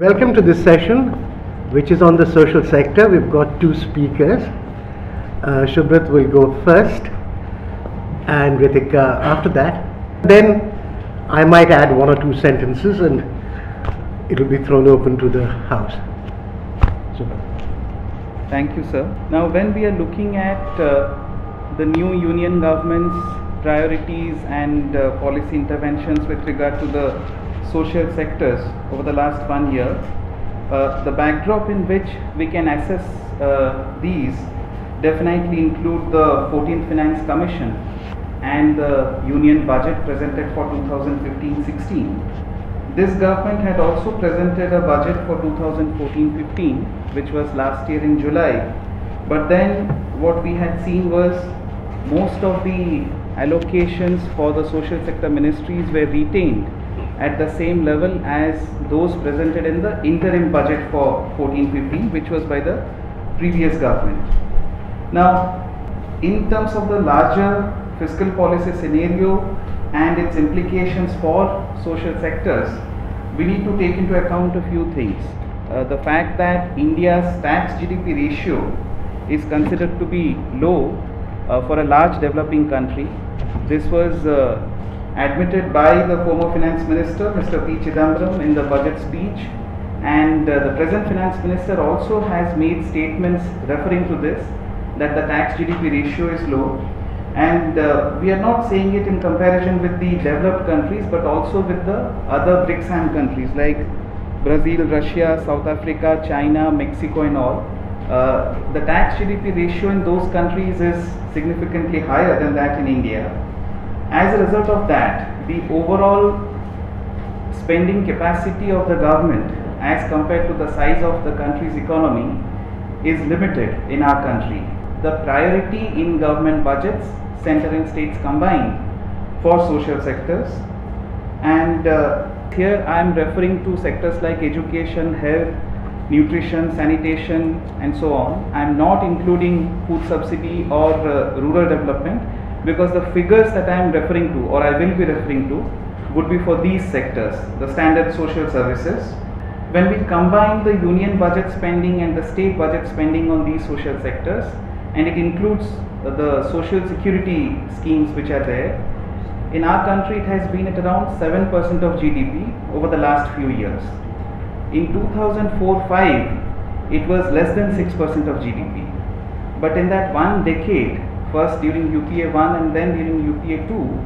Welcome to this session, which is on the social sector. We've got two speakers. Subrat will go first, and Reetika after that. Then I might add one or two sentences, and it'll be thrown open to the House. Subrat. Thank you, sir. Now, when we are looking at the new union government's priorities and policy interventions with regard to the social sectors over the last 1 year, the backdrop in which we can assess these definitely include the 14th Finance Commission and the union budget presented for 2015-16. This government had also presented a budget for 2014-15, which was last year in July. But then what we had seen was most of the allocations for the social sector ministries were retained at the same level as those presented in the interim budget for 14-15, which was by the previous government. Now, in terms of the larger fiscal policy scenario and its implications for social sectors, we need to take into account a few things. The fact that India's tax GDP ratio is considered to be low for a large developing country. This was admitted by the former finance minister, Mr. P. Chidambaram, in the budget speech, and the present finance minister also has made statements referring to this, that the tax GDP ratio is low, and we are not saying it in comparison with the developed countries, but also with the other BRICS countries like Brazil, Russia, South Africa, China, Mexico and all. The tax GDP ratio in those countries is significantly higher than that in India. As a result of that, the overall spending capacity of the government as compared to the size of the country's economy is limited in our country. The priority in government budgets, center and states combined, for social sectors, and here I am referring to sectors like education, health, nutrition, sanitation and so on. I am not including food subsidy or rural development, because the figures that I am referring to, or I will be referring to, would be for these sectors, the standard social services. When we combine the union budget spending and the state budget spending on these social sectors, and it includes the social security schemes which are there, in our country it has been at around 7% of GDP over the last few years. In 2004-05, it was less than 6% of GDP. But in that one decade, first during UPA 1 and then during UPA 2,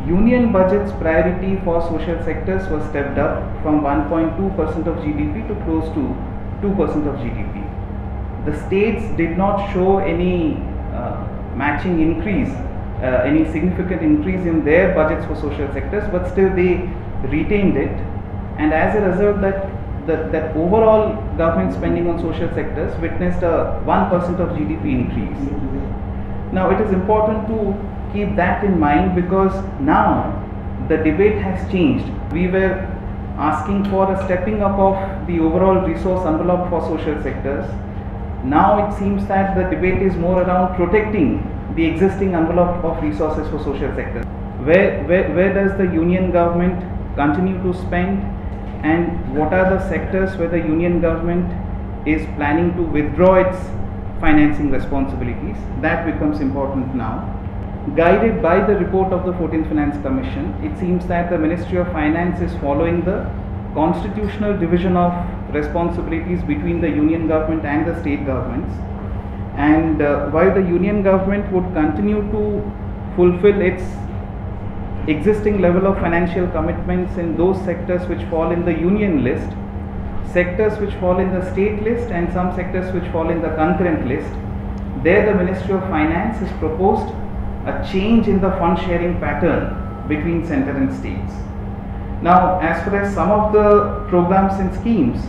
union budget's priority for social sectors was stepped up from 1.2% of GDP to close to 2% of GDP. The states did not show any matching increase, any significant increase in their budgets for social sectors, but still they retained it, and as a result that overall government spending on social sectors witnessed a 1% of GDP increase. Now it is important to keep that in mind, because now the debate has changed. We were asking for a stepping up of the overall resource envelope for social sectors. Now it seems that the debate is more around protecting the existing envelope of resources for social sectors. Where does the union government continue to spend, and what are the sectors where the union government is planning to withdraw its financing responsibilities? That becomes important now. Guided by the report of the 14th Finance Commission, it seems that the Ministry of Finance is following the constitutional division of responsibilities between the union government and the state governments, and while the union government would continue to fulfill its existing level of financial commitments in those sectors which fall in the union list, sectors which fall in the state list and some sectors which fall in the concurrent list, there the Ministry of Finance has proposed a change in the fund sharing pattern between center and states. Now, as far as some of the programs and schemes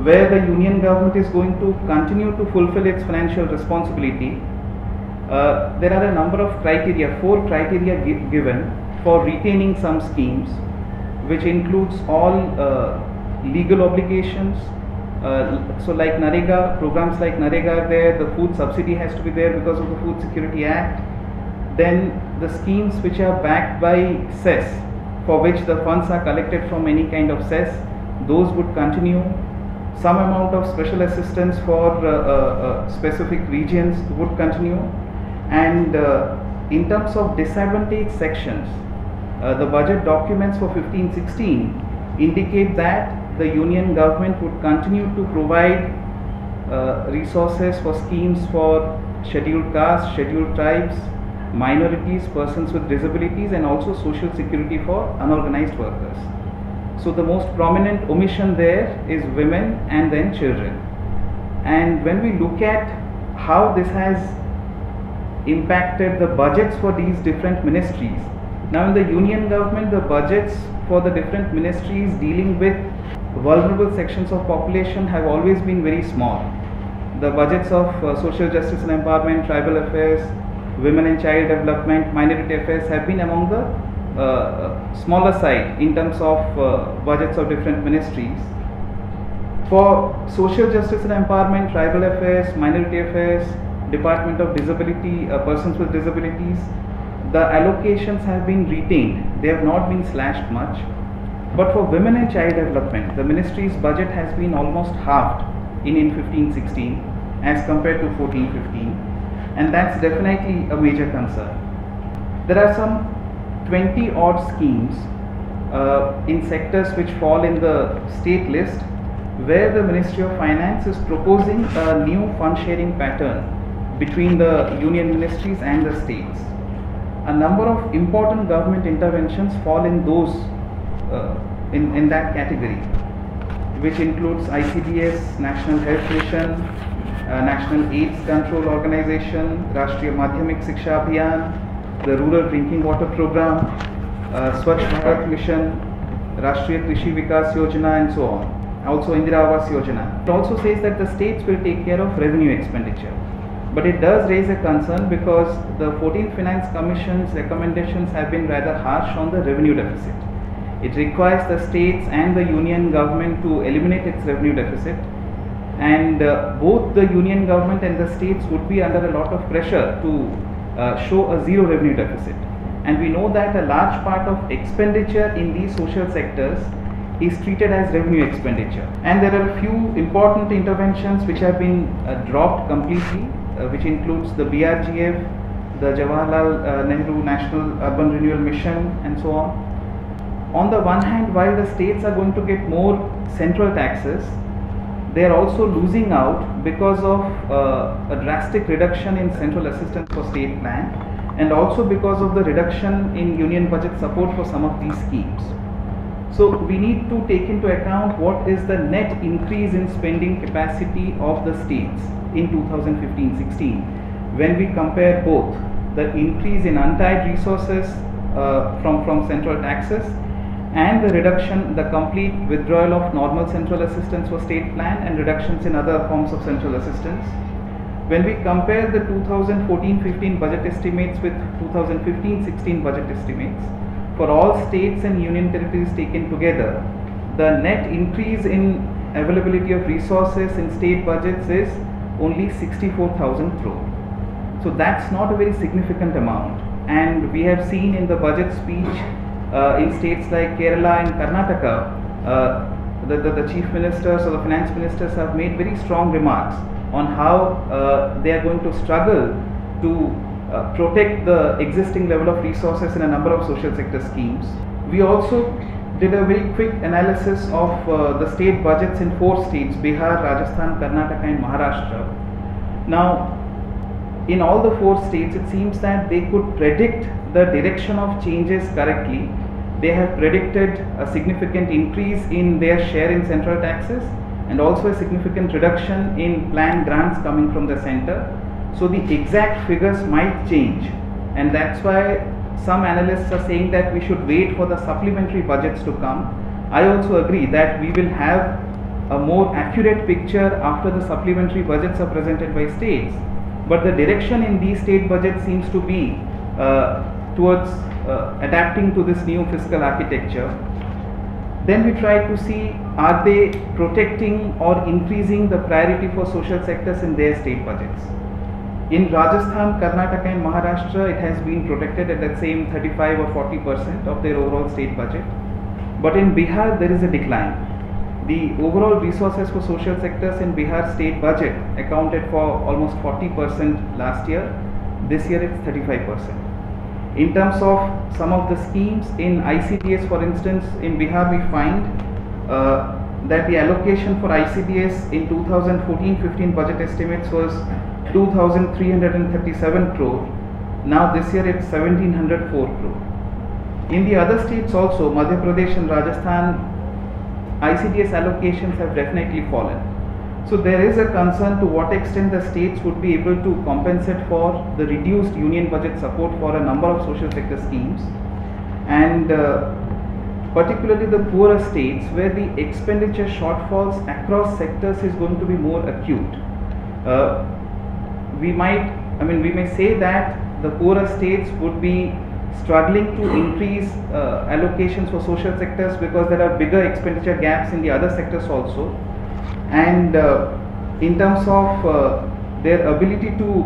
where the union government is going to continue to fulfill its financial responsibility, there are a number of criteria, 4 criteria given for retaining some schemes, which includes all legal obligations. So like Narega, programs like Narega are there, the food subsidy has to be there because of the Food Security Act. Then the schemes which are backed by cess, for which the funds are collected from any kind of cess, those would continue. Some amount of special assistance for specific regions would continue, and in terms of disadvantaged sections, the budget documents for 15-16 indicate that the union government would continue to provide resources for schemes for scheduled castes, scheduled tribes, minorities, persons with disabilities, and also social security for unorganized workers. So the most prominent omission there is women and then children. And when we look at how this has impacted the budgets for these different ministries, now in the union government, the budgets for the different ministries dealing with vulnerable sections of population have always been very small. The budgets of social justice and empowerment, tribal affairs, women and child development, minority affairs have been among the smaller side in terms of budgets of different ministries. For social justice and empowerment, tribal affairs, minority affairs, Department of Disability, persons with disabilities, the allocations have been retained. They have not been slashed much. But for women and child development, the ministry's budget has been almost halved in 15-16 as compared to 14-15, and that's definitely a major concern. There are some 20 odd schemes in sectors which fall in the state list, where the Ministry of Finance is proposing a new fund sharing pattern between the union ministries and the states. A number of important government interventions fall in those in that category, which includes ICDS, National Health Mission, National AIDS Control Organization, Rashtriya Madhyamik Shiksha Abhiyan, the Rural Drinking Water Program, Swachh Bharat Mission, Rashtriya Krishi Vikas Yojana, and so on. Also Indira Awas Yojana. It also says that the states will take care of revenue expenditure. But it does raise a concern because the 14th Finance Commission's recommendations have been rather harsh on the revenue deficit. It requires the states and the union government to eliminate its revenue deficit, and both the union government and the states would be under a lot of pressure to show a zero revenue deficit. And we know that a large part of expenditure in these social sectors is treated as revenue expenditure. And there are a few important interventions which have been dropped completely, which includes the BRGF, the Jawaharlal Nehru National Urban Renewal Mission, and so on. On the one hand, while the states are going to get more central taxes, they are also losing out because of a drastic reduction in central assistance for state plan, and also because of the reduction in union budget support for some of these schemes. So we need to take into account what is the net increase in spending capacity of the states in 2015-16 when we compare both the increase in untied resources from central taxes and the reduction, the complete withdrawal of normal central assistance for state plan and reductions in other forms of central assistance. When we compare the 2014-15 budget estimates with 2015-16 budget estimates, for all states and union territories taken together, the net increase in availability of resources in state budgets is only 64,000 crore. So that's not a very significant amount, and we have seen in the budget speech in states like Kerala and Karnataka, the chief ministers or the finance ministers have made very strong remarks on how they are going to struggle to protect the existing level of resources in a number of social sector schemes. We also did a very quick analysis of the state budgets in 4 states, Bihar, Rajasthan, Karnataka and Maharashtra. Now, in all the 4 states, it seems that they could predict the direction of changes correctly. They have predicted a significant increase in their share in central taxes and also a significant reduction in planned grants coming from the center. So the exact figures might change, and that's why some analysts are saying that we should wait for the supplementary budgets to come. I also agree that we will have a more accurate picture after the supplementary budgets are presented by states, but the direction in these state budgets seems to be towards adapting to this new fiscal architecture. Then we try to see, are they protecting or increasing the priority for social sectors in their state budgets. In Rajasthan, Karnataka and Maharashtra, it has been protected at that same 35 or 40% of their overall state budget. But in Bihar, there is a decline. The overall resources for social sectors in Bihar state budget accounted for almost 40% last year. This year it's 35%. In terms of some of the schemes in ICDS, for instance, in Bihar we find that the allocation for ICDS in 2014-15 budget estimates was 2,337 crore. Now this year it's 1,704 crore. In the other states also, Madhya Pradesh and Rajasthan, ICDS allocations have definitely fallen. So there is a concern to what extent the states would be able to compensate for the reduced union budget support for a number of social sector schemes, and particularly the poorer states where the expenditure shortfalls across sectors is going to be more acute. We may say that the poorer states would be struggling to increase allocations for social sectors because there are bigger expenditure gaps in the other sectors also, and in terms of their ability to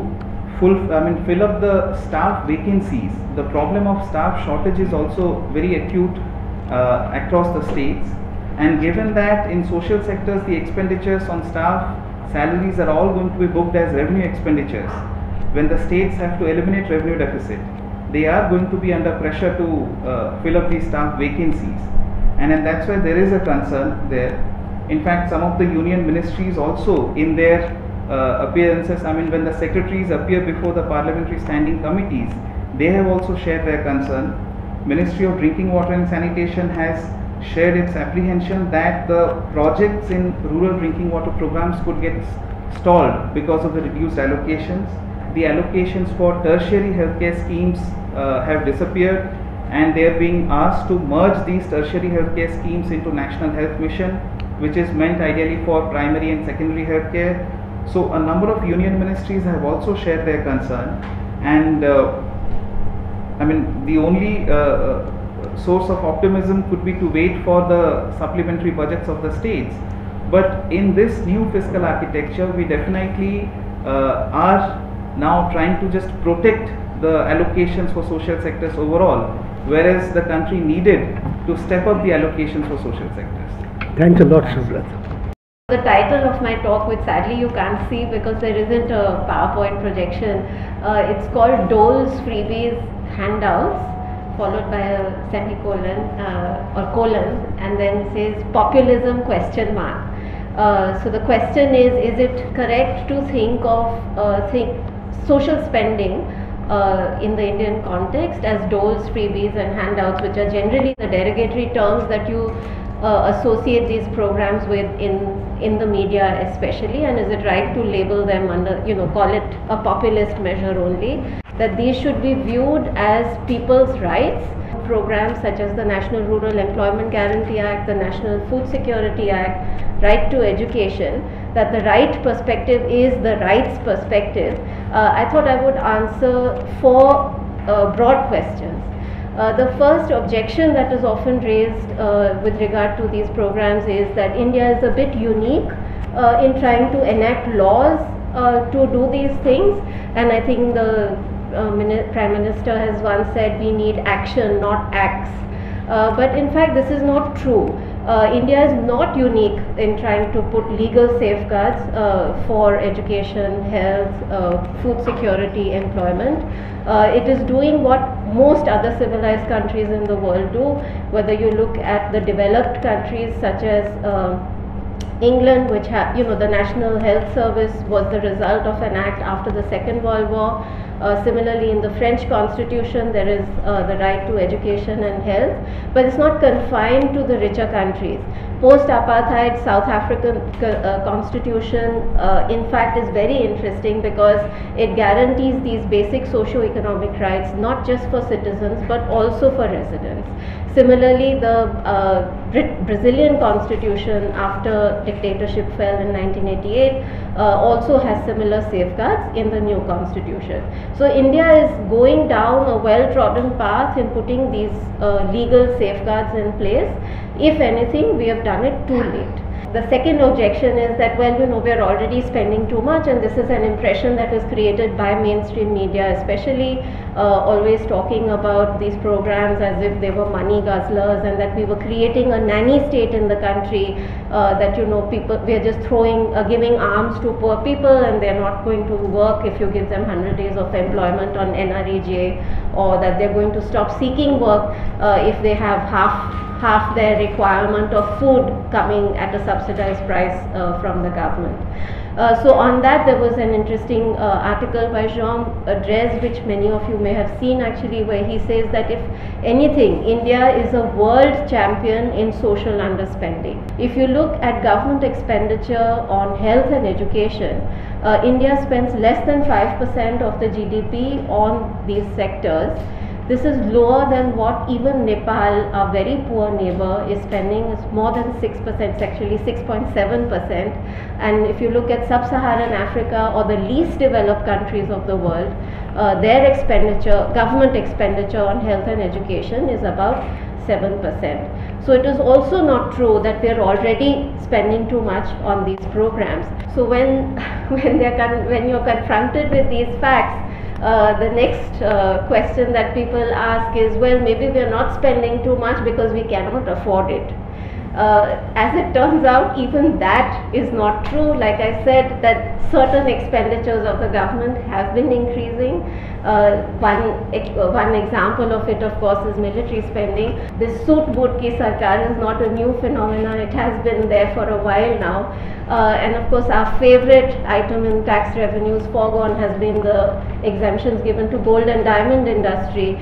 fill up the staff vacancies, the problem of staff shortage is also very acute across the states. And given that in social sectors the expenditures on staff salaries are all going to be booked as revenue expenditures, when the states have to eliminate revenue deficit, they are going to be under pressure to fill up these staff vacancies, and that's why there is a concern there. In fact, some of the union ministries also in their appearances, when the secretaries appear before the parliamentary standing committees, they have also shared their concern. Ministry of Drinking Water and Sanitation has shared its apprehension that the projects in rural drinking water programs could get stalled because of the reduced allocations. The allocations for tertiary healthcare schemes have disappeared, and they are being asked to merge these tertiary healthcare schemes into National Health Mission, which is meant ideally for primary and secondary healthcare. So a number of union ministries have also shared their concern, and the only source of optimism could be to wait for the supplementary budgets of the states. But in this new fiscal architecture, we definitely are now trying to just protect the allocations for social sectors overall, whereas the country needed to step up the allocations for social sectors. Thanks a lot, Subrat. The title of my talk, which sadly you can't see because there isn't a PowerPoint projection, it's called Dole's Freebies Handouts, followed by a semicolon or colon, and then says populism ? So the question is it correct to think of social spending in the Indian context as doles, freebies and handouts, which are generally the derogatory terms that you associate these programs with in the media especially, and is it right to label them under, call it a populist measure only, that these should be viewed as people's rights? Programs such as the National Rural Employment Guarantee Act, the National Food Security Act, right to education, that the right perspective is the rights perspective. I thought I would answer four broad questions. The first objection that is often raised with regard to these programs is that India is a bit unique in trying to enact laws to do these things, and I think the Prime Minister has once said we need action, not acts. But in fact this is not true. India is not unique in trying to put legal safeguards for education, health, food security, employment. It is doing what most other civilized countries in the world do, whether you look at the developed countries such as England, which the National Health Service was the result of an act after the Second World War. Similarly, in the French Constitution, there is the right to education and health, but it's not confined to the richer countries. Post-apartheid South African Constitution, in fact, is very interesting because it guarantees these basic socio-economic rights, not just for citizens, but also for residents. Similarly, the Brazilian Constitution, after dictatorship fell in 1988, also has similar safeguards in the new Constitution. So India is going down a well-trodden path in putting these legal safeguards in place. If anything, we have done it too late. The second objection is that, well, we are already spending too much, and this is an impression that is created by mainstream media, especially always talking about these programs as if they were money guzzlers and that we were creating a nanny state in the country, that people, we are just giving arms to poor people and they are not going to work if you give them 100 days of employment on NREGA, or that they are going to stop seeking work if they have half their requirement of food coming at a subsidized price from the government. So on that, there was an interesting article by Jean Drez, which many of you may have seen actually, where he says that if anything, India is a world champion in social underspending. If you look at government expenditure on health and education, India spends less than 5% of the GDP on these sectors. This is lower than what even Nepal, a very poor neighbor, is spending. It's more than 6%, it's actually 6.7%. And if you look at sub-Saharan Africa or the least developed countries of the world, their expenditure, government expenditure on health and education is about 7%. So it is also not true that we are already spending too much on these programs. So when you're confronted with these facts, the next question that people ask is, well, maybe we are not spending too much because we cannot afford it. As it turns out, even that is not true. Like I said, that certain expenditures of the government have been increasing. One example of it, of course, is military spending. This Sood boot ki sarkar is not a new phenomenon. It has been there for a while now. And of course, our favorite item in tax revenues foregone has been the exemptions given to gold and diamond industry,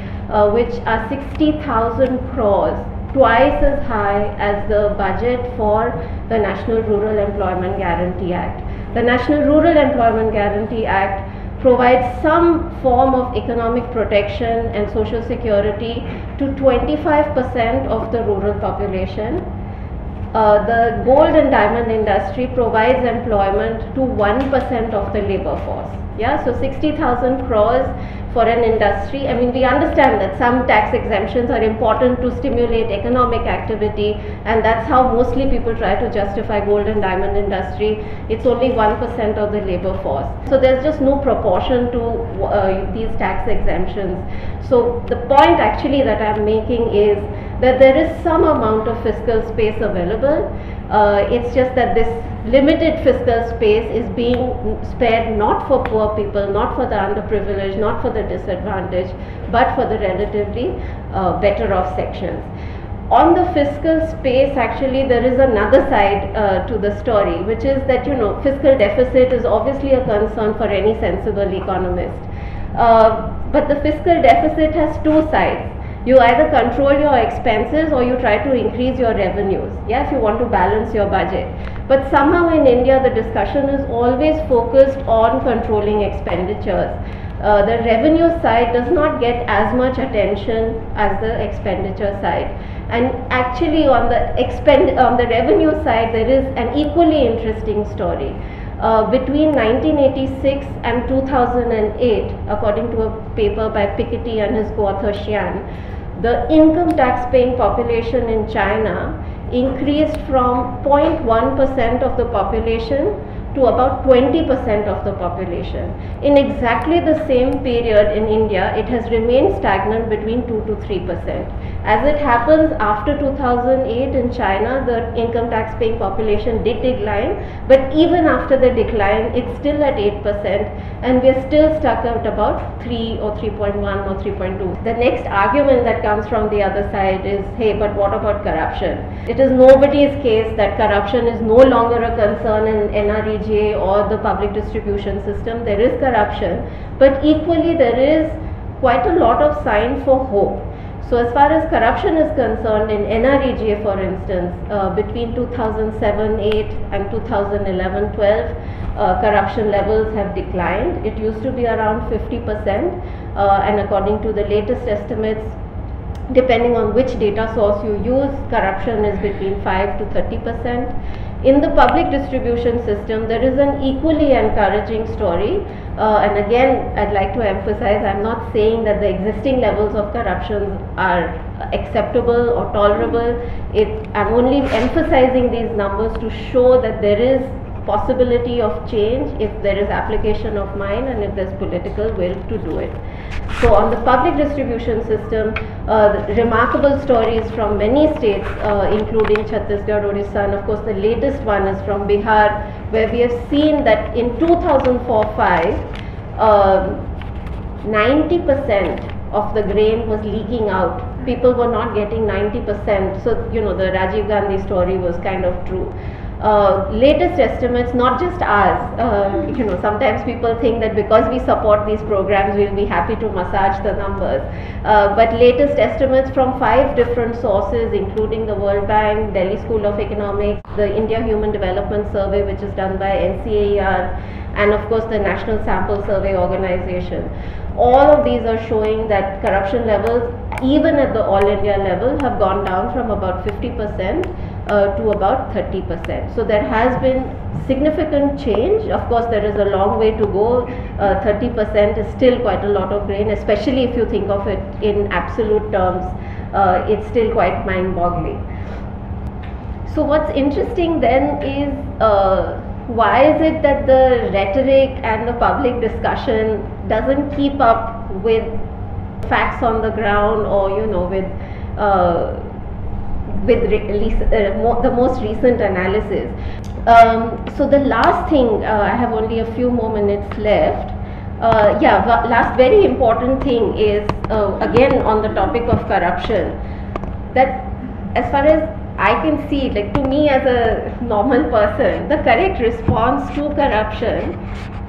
which are 60,000 crores, twice as high as the budget for the National Rural Employment Guarantee Act. The National Rural Employment Guarantee Act provides some form of economic protection and social security to 25% of the rural population. The gold and diamond industry provides employment to 1% of the labor force. Yeah, so 60,000 crores for an industry. I mean, we understand that some tax exemptions are important to stimulate economic activity, and that's how mostly people try to justify gold and diamond industry. It's only 1% of the labor force. So there's just no proportion to these tax exemptions. So the point actually that I'm making is that there is some amount of fiscal space available. It's just that this limited fiscal space is being spared not for poor people, not for the underprivileged, not for the disadvantaged, but for the relatively better off sections. On the fiscal space, actually, there is another side to the story, which is that, fiscal deficit is obviously a concern for any sensible economist. But the fiscal deficit has two sides. You either control your expenses or you try to increase your revenues, if you want to balance your budget. But somehow in India, the discussion is always focused on controlling expenditures. The revenue side does not get as much attention as the expenditure side. And actually on the revenue side, there is an equally interesting story. Between 1986 and 2008, according to a paper by Piketty and his co-author Xian, the income tax paying population in China increased from 0.1% of the population to about 20% of the population. In exactly the same period in India, it has remained stagnant between 2 to 3%. As it happens, after 2008 in China, the income tax paying population did decline, but even after the decline, it's still at 8%, and we're still stuck at about 3 or 3.1 or 3.2. The next argument that comes from the other side is, hey, but what about corruption? It is nobody's case that corruption is no longer a concern in NREGA or the public distribution system. There is corruption, but equally there is quite a lot of sign for hope. So as far as corruption is concerned, in NREGA, for instance, between 2007-8 and 2011-12, corruption levels have declined. It used to be around 50%, and according to the latest estimates, depending on which data source you use, corruption is between 5 to 30%. In the public distribution system, there is an equally encouraging story. And again, I'd like to emphasize, I'm not saying that the existing levels of corruption are acceptable or tolerable. I'm only emphasizing these numbers to show that there is possibility of change if there is application of mind and if there's political will to do it. So on the public distribution system, remarkable stories from many states, including Chhattisgarh, Odisha, and of course the latest one is from Bihar, where we have seen that in 2004-05, 90% of the grain was leaking out. People were not getting 90%. So, the Rajiv Gandhi story was kind of true. Latest estimates, not just ours, sometimes people think that because we support these programs, we'll be happy to massage the numbers. But latest estimates from 5 different sources, including the World Bank, Delhi School of Economics, the India Human Development Survey, which is done by NCAER, and of course the National Sample Survey Organization. All of these are showing that corruption levels, even at the all India level, have gone down from about 50% to about 30%. So there has been significant change. Of course, there is a long way to go. 30% is still quite a lot of grain, especially if you think of it in absolute terms. It's still quite mind-boggling. So what's interesting then is why is it that the rhetoric and the public discussion doesn't keep up with facts on the ground, or with the most recent analysis. So the last thing, I have only a few more minutes left. Last very important thing is again on the topic of corruption, that as far as I can see, like to me as a normal person, the correct response to corruption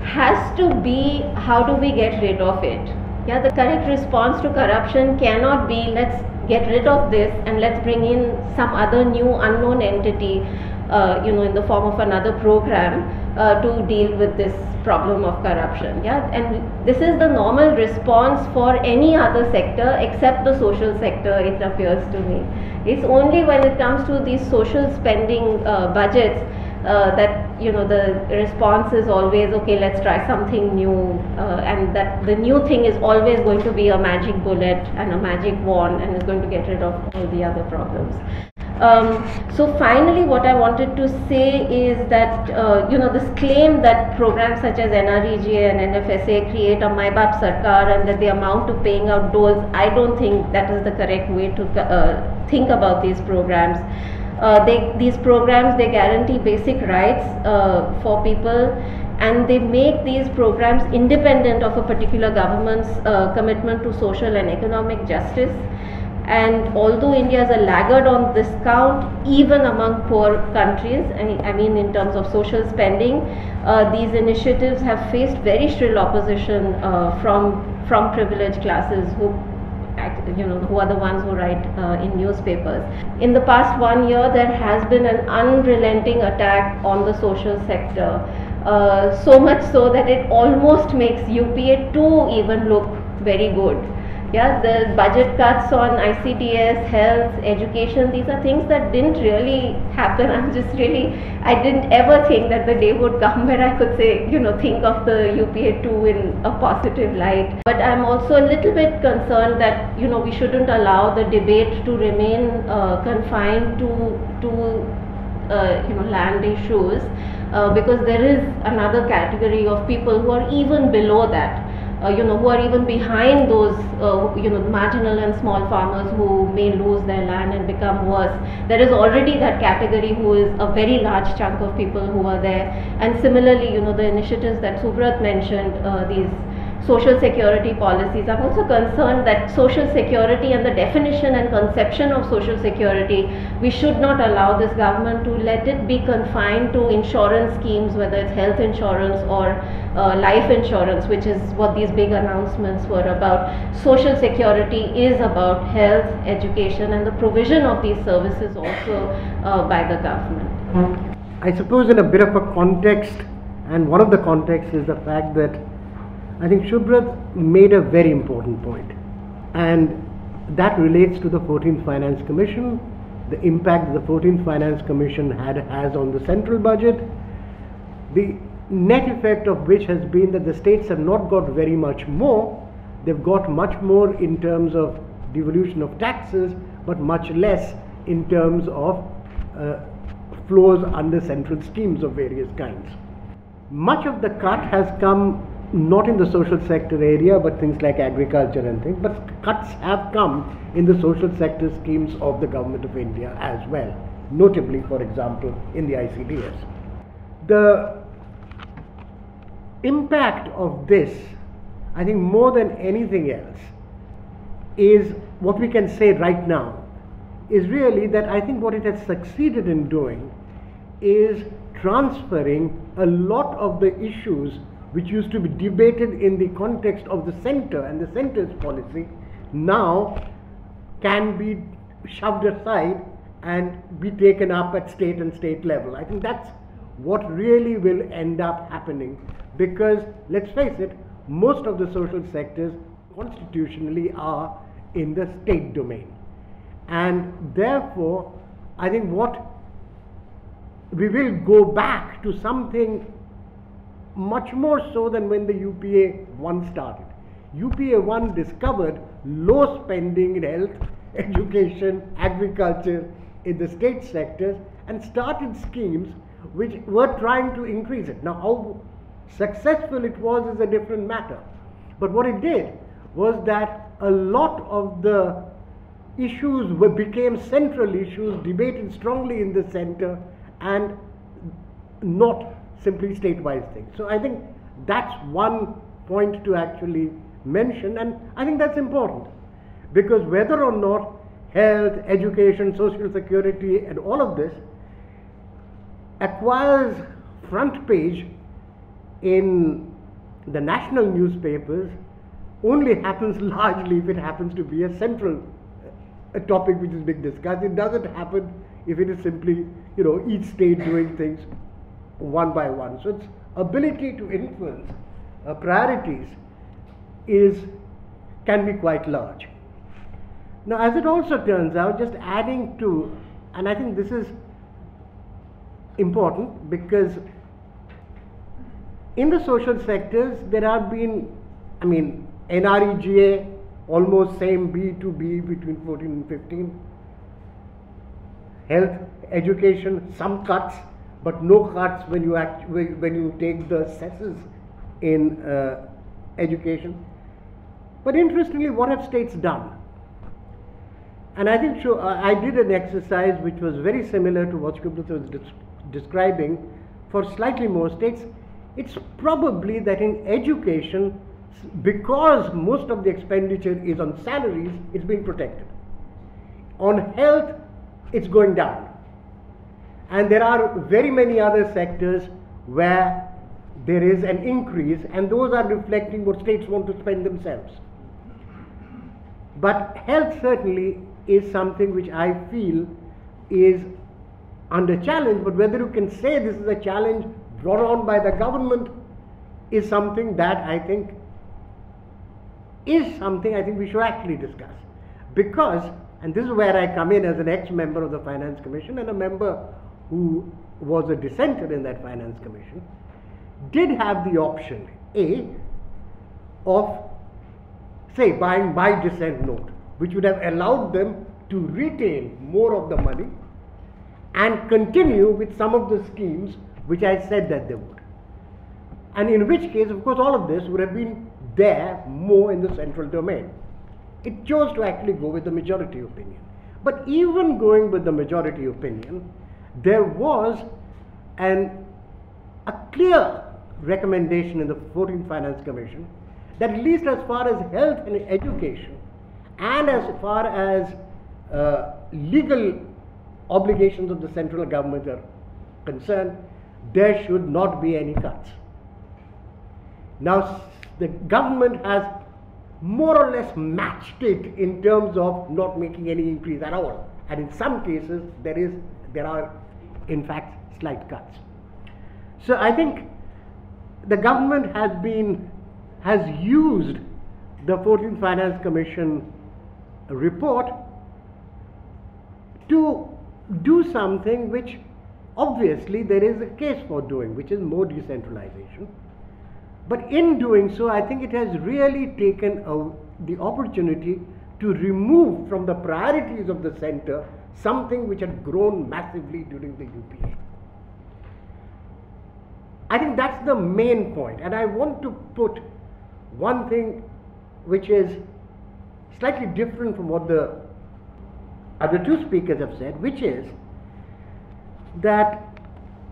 has to be, how do we get rid of it? Yeah, the correct response to corruption cannot be, let's get rid of this and let's bring in some other new unknown entity, in the form of another program to deal with this problem of corruption. Yeah, and this is the normal response for any other sector except the social sector, it appears to me. It's only when it comes to these social spending budgets that the response is always, okay, let's try something new, and that the new thing is always going to be a magic bullet and a magic wand and is going to get rid of all the other problems. So finally, what I wanted to say is that this claim that programs such as NREGA and NFSA create a Mai Baap Sarkar and that the amount of paying out doles, I don't think that is the correct way to think about these programs. These programs, they guarantee basic rights for people, and they make these programs independent of a particular government's commitment to social and economic justice. And although India is a laggard on this count, even among poor countries, I mean in terms of social spending, these initiatives have faced very shrill opposition from privileged classes who are the ones who write in newspapers. In the past 1 year, there has been an unrelenting attack on the social sector, so much so that it almost makes UPA 2 even look very good. Yeah, the budget cuts on ICDS, health, education, these are things that didn't really happen. I didn't ever think that the day would come where I could say, think of the UPA 2 in a positive light. But I'm also a little bit concerned that, we shouldn't allow the debate to remain confined to land issues, because there is another category of people who are even below that. Who are even behind those, marginal and small farmers who may lose their land and become worse. There is already that category who is a very large chunk of people who are there. And similarly, the initiatives that Subrat mentioned, these social security policies, I'm also concerned that social security and the definition and conception of social security, we should not allow this government to let it be confined to insurance schemes, whether it's health insurance or life insurance, which is what these big announcements were about. Social security is about health, education, and the provision of these services also by the government. I suppose in a bit of a context, and one of the contexts is the fact that I think Subrat made a very important point, and that relates to the 14th Finance Commission, the impact the 14th Finance Commission has on the central budget, the net effect of which has been that the states have not got very much more. They've got much more in terms of devolution of taxes, but much less in terms of flows under central schemes of various kinds. Much of the cut has come not in the social sector area, but things like agriculture and things, but cuts have come in the social sector schemes of the Government of India as well, notably, for example, in the ICDS. The impact of this, I think more than anything else, is what we can say right now, is really that I think what it has succeeded in doing is transferring a lot of the issues which used to be debated in the context of the centre and the centre's policy now can be shoved aside and be taken up at state and state level. I think that's what really will end up happening, because let's face it, most of the social sectors constitutionally are in the state domain, and therefore I think what we will go back to something much more so than when the UPA 1 started. UPA 1 discovered low spending in health, education, agriculture in the state sectors and started schemes which were trying to increase it. Now, how successful it was is a different matter. But what it did was that a lot of the issues became central issues, debated strongly in the centre and not simply state-wise things. So I think that's one point to actually mention, and I think that's important, because whether or not health, education, social security and all of this acquires front page in the national newspapers only happens largely if it happens to be a central topic which is being discussed. It doesn't happen if it is simply, each state doing things one by one. So its ability to influence priorities can be quite large. Now, as it also turns out, just adding to, and I think this is important, because in the social sectors there have been, NREGA almost same B to B between 14 and 15. Health, education, some cuts, but no cuts when you take the cesses in education. But interestingly, what have states done? And I think I did an exercise which was very similar to what Subrat was describing for slightly more states. It's probably that in education, because most of the expenditure is on salaries, it's being protected. On health, it's going down. And there are very many other sectors where there is an increase, and those are reflecting what states want to spend themselves. But health certainly is something which I feel is under challenge, but whether you can say this is a challenge brought on by the government is something that I think we should actually discuss. Because, and this is where I come in as an ex-member of the Finance Commission and a member who was a dissenter in that Finance Commission, did have the option, A, of, say, buying by dissent note, which would have allowed them to retain more of the money and continue with some of the schemes which I said that they would. And in which case, of course, all of this would have been there more in the central domain. It chose to actually go with the majority opinion. But even going with the majority opinion, there was a clear recommendation in the 14th Finance Commission that at least as far as health and education and as far as legal obligations of the central government are concerned, there should not be any cuts. Now, the government has more or less matched it in terms of not making any increase at all, and in some cases there are in fact slight cuts. So I think the government has used the 14th Finance Commission report to do something which obviously there is a case for doing, which is more decentralization. But in doing so, I think it has really taken the opportunity to remove from the priorities of the centre something which had grown massively during the UPA. I think that's the main point, and I want to put one thing which is slightly different from what the other two speakers have said, which is that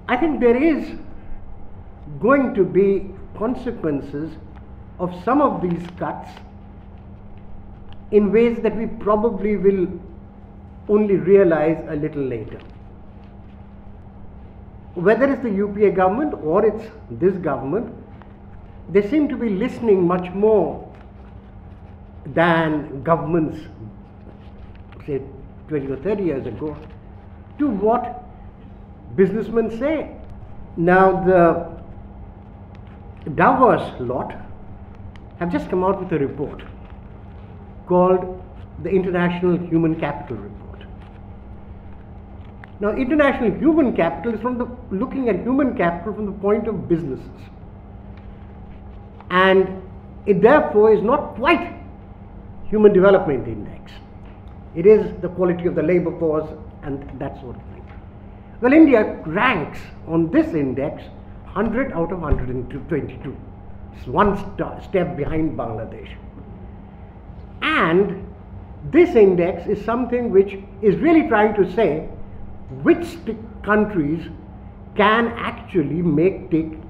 I think there is going to be consequences of some of these cuts in ways that we probably will only realize a little later. Whether it's the UPA government or it's this government, they seem to be listening much more than governments, say 20 or 30 years ago, to what businessmen say. Now the Davos lot have just come out with a report called the International Human Capital Report. Now, international human capital is looking at human capital from the point of businesses, and it therefore is not quite human development index. It is the quality of the labor force and that sort of thing. Well, India ranks on this index 100 out of 122. It's one step behind Bangladesh. And this index is something which is really trying to say which countries can actually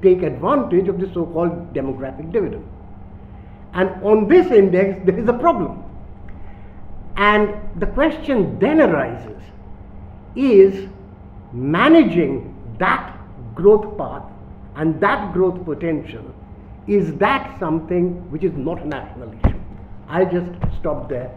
take advantage of the so-called demographic dividend. And on this index, there is a problem. And the question then arises, is managing that growth path and that growth potential, is that something which is not a national issue? I'll just stop there.